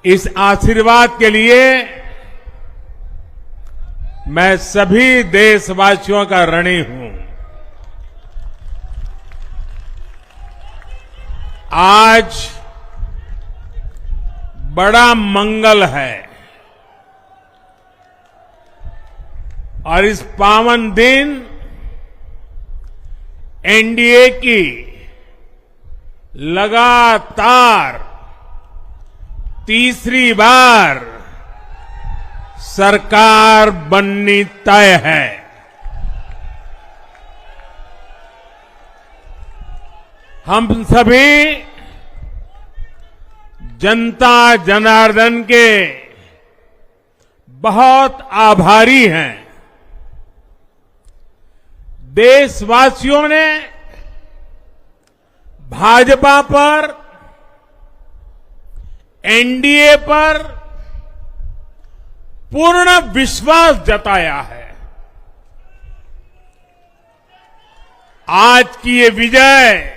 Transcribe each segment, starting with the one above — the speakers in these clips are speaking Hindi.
इस आशीर्वाद के लिए मैं सभी देशवासियों का ऋणी हूं। आज बड़ा मंगल है और इस पावन दिन एनडीए की लगातार तीसरी बार सरकार बननी तय है। हम सभी जनता जनार्दन के बहुत आभारी हैं। देशवासियों ने भाजपा पर, एनडीए पर पूर्ण विश्वास जताया है। आज की ये विजय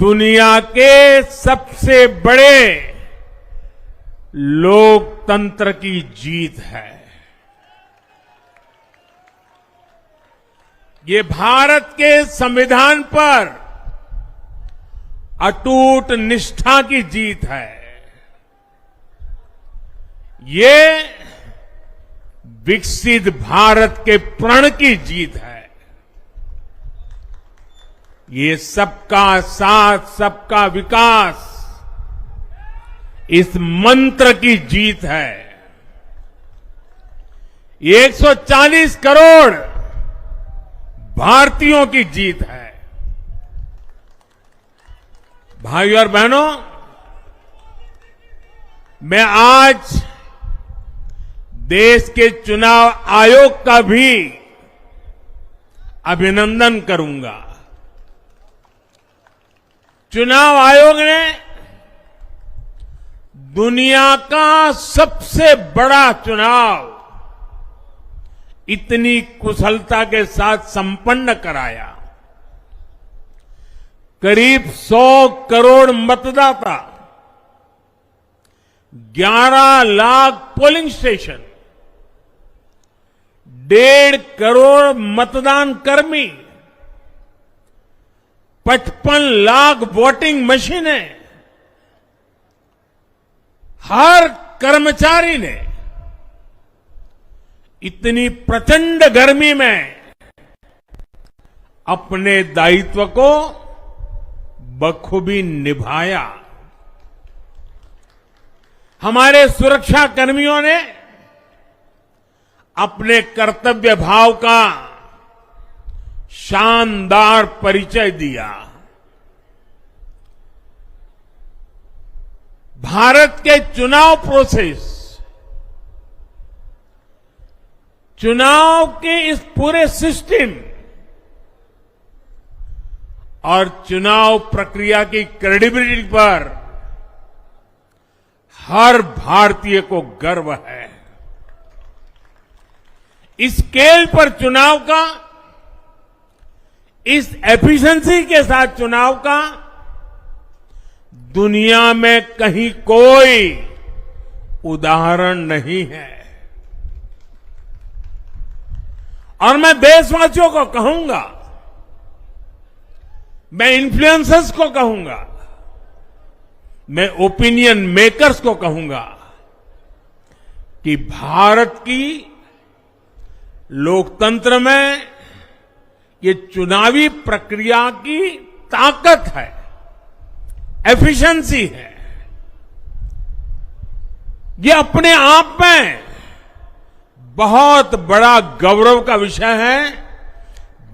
दुनिया के सबसे बड़े लोकतंत्र की जीत है। ये भारत के संविधान पर अटूट निष्ठा की जीत है। ये विकसित भारत के प्रण की जीत है। ये सबका साथ, सबका विकास, इस मंत्र की जीत है। ये 140 करोड़ भारतीयों की जीत है। भाइयों और बहनों, मैं आज देश के चुनाव आयोग का भी अभिनंदन करूंगा। चुनाव आयोग ने दुनिया का सबसे बड़ा चुनाव इतनी कुशलता के साथ संपन्न कराया। करीब 100 करोड़ मतदाता, 11 लाख पोलिंग स्टेशन, 1.5 करोड़ मतदान कर्मी, 55 लाख वोटिंग मशीनें, हर कर्मचारी ने इतनी प्रचंड गर्मी में अपने दायित्व को बखूबी निभाया। हमारे सुरक्षा कर्मियों ने अपने कर्तव्य भाव का शानदार परिचय दिया। भारत के चुनाव प्रोसेस, चुनाव के इस पूरे सिस्टम और चुनाव प्रक्रिया की क्रेडिबिलिटी पर हर भारतीय को गर्व है। इस स्केल पर चुनाव का, इस एफिशिएंसी के साथ चुनाव का दुनिया में कहीं कोई उदाहरण नहीं है। और मैं देशवासियों को कहूंगा, मैं इन्फ्लुएंसर्स को कहूंगा, मैं ओपिनियन मेकर्स को कहूंगा कि भारत की लोकतंत्र में ये चुनावी प्रक्रिया की ताकत है, एफिशिएंसी है। ये अपने आप में बहुत बड़ा गौरव का विषय है।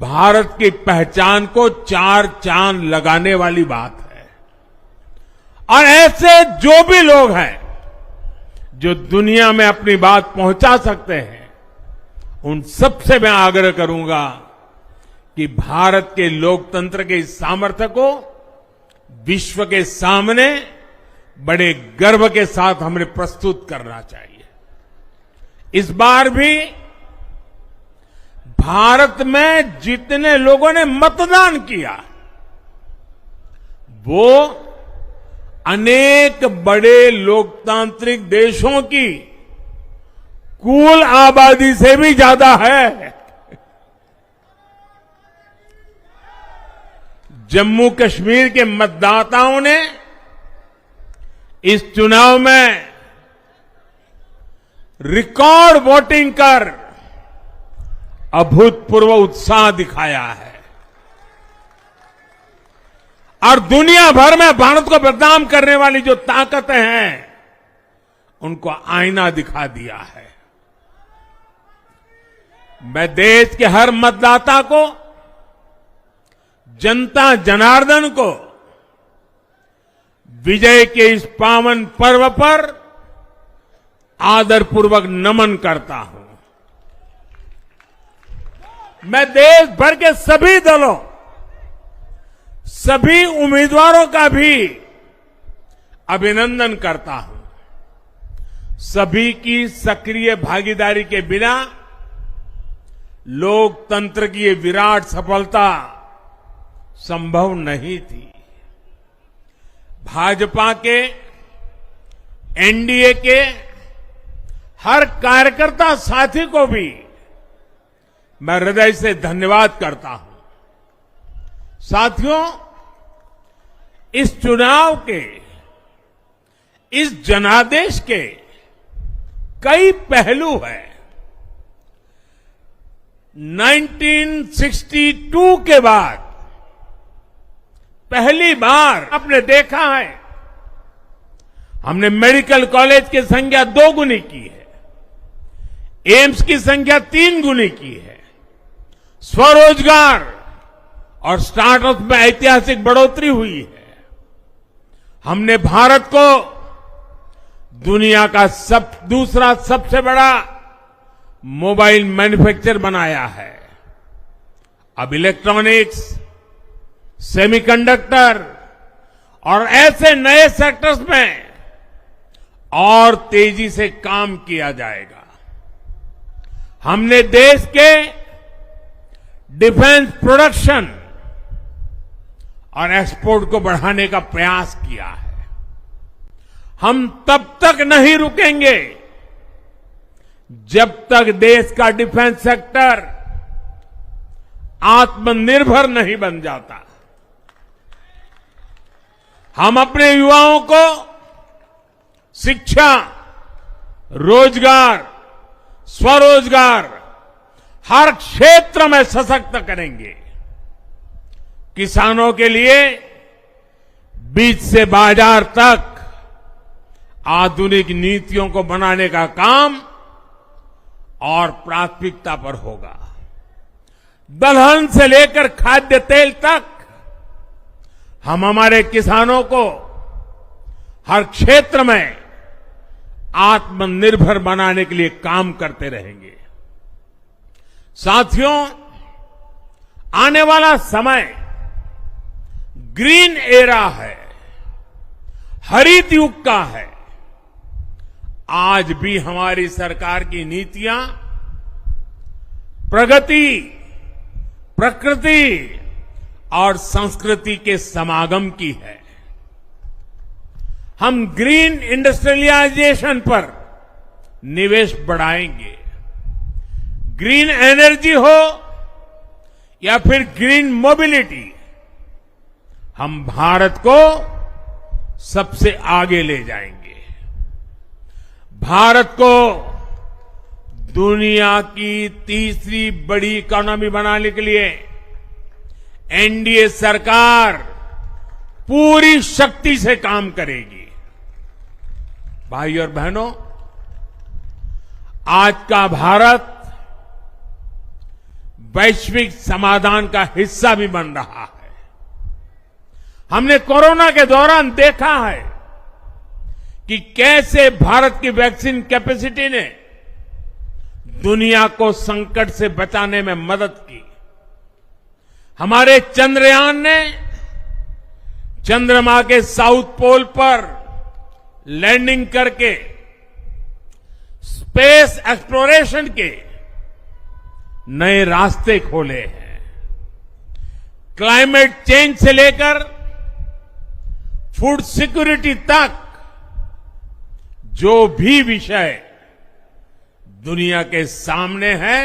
भारत की पहचान को 4 चांद लगाने वाली बात है। और ऐसे जो भी लोग हैं जो दुनिया में अपनी बात पहुंचा सकते हैं, उन सबसे मैं आग्रह करूंगा कि भारत के लोकतंत्र के इस सामर्थ्य को विश्व के सामने बड़े गर्व के साथ हमें प्रस्तुत करना चाहिए। इस बार भी भारत में जितने लोगों ने मतदान किया, वो अनेक बड़े लोकतांत्रिक देशों की कुल आबादी से भी ज्यादा है। जम्मू कश्मीर के मतदाताओं ने इस चुनाव में रिकॉर्ड वोटिंग कर अभूतपूर्व उत्साह दिखाया है और दुनिया भर में भारत को बदनाम करने वाली जो ताकतें हैं उनको आईना दिखा दिया है। मैं देश के हर मतदाता को, जनता जनार्दन को विजय के इस पावन पर्व पर आदरपूर्वक नमन करता हूं। मैं देश भर के सभी दलों, सभी उम्मीदवारों का भी अभिनंदन करता हूं। सभी की सक्रिय भागीदारी के बिना लोकतंत्र की ये विराट सफलता संभव नहीं थी। भाजपा के, एनडीए के हर कार्यकर्ता साथी को भी मैं हृदय से धन्यवाद करता हूं। साथियों, इस चुनाव के, इस जनादेश के कई पहलू हैं। 1962 के बाद पहली बार आपने देखा है हमने मेडिकल कॉलेज की संख्या 2 गुनी की है, एम्स की संख्या 3 गुनी की है, स्वरोजगार और स्टार्टअप में ऐतिहासिक बढ़ोतरी हुई है। हमने भारत को दुनिया का दूसरा सबसे बड़ा मोबाइल मैन्युफैक्चर बनाया है। अब इलेक्ट्रॉनिक्स, सेमीकंडक्टर और ऐसे नए सेक्टर्स में और तेजी से काम किया जाएगा। हमने देश के डिफेंस प्रोडक्शन और एक्सपोर्ट को बढ़ाने का प्रयास किया है। हम तब तक नहीं रुकेंगे जब तक देश का डिफेंस सेक्टर आत्मनिर्भर नहीं बन जाता। हम अपने युवाओं को शिक्षा, रोजगार, स्वरोजगार हर क्षेत्र में सशक्त करेंगे। किसानों के लिए बीज से बाजार तक आधुनिक नीतियों को बनाने का काम और प्राथमिकता पर होगा। दलहन से लेकर खाद्य तेल तक हम हमारे किसानों को हर क्षेत्र में आत्मनिर्भर बनाने के लिए काम करते रहेंगे। साथियों, आने वाला समय ग्रीन एरा है, हरित युग का है। आज भी हमारी सरकार की नीतियां प्रगति, प्रकृति और संस्कृति के समागम की है। हम ग्रीन इंडस्ट्रियलाइजेशन पर निवेश बढ़ाएंगे। ग्रीन एनर्जी हो या फिर ग्रीन मोबिलिटी, हम भारत को सबसे आगे ले जाएंगे। भारत को दुनिया की तीसरी बड़ी इकोनॉमी बनाने के लिए एनडीए सरकार पूरी शक्ति से काम करेगी। भाई और बहनों, आज का भारत वैश्विक समाधान का हिस्सा भी बन रहा है। हमने कोरोना के दौरान देखा है कि कैसे भारत की वैक्सीन कैपेसिटी ने दुनिया को संकट से बचाने में मदद की। हमारे चंद्रयान ने चंद्रमा के साउथ पोल पर लैंडिंग करके स्पेस एक्सप्लोरेशन के नए रास्ते खोले हैं। क्लाइमेट चेंज से लेकर फूड सिक्योरिटी तक जो भी विषय दुनिया के सामने है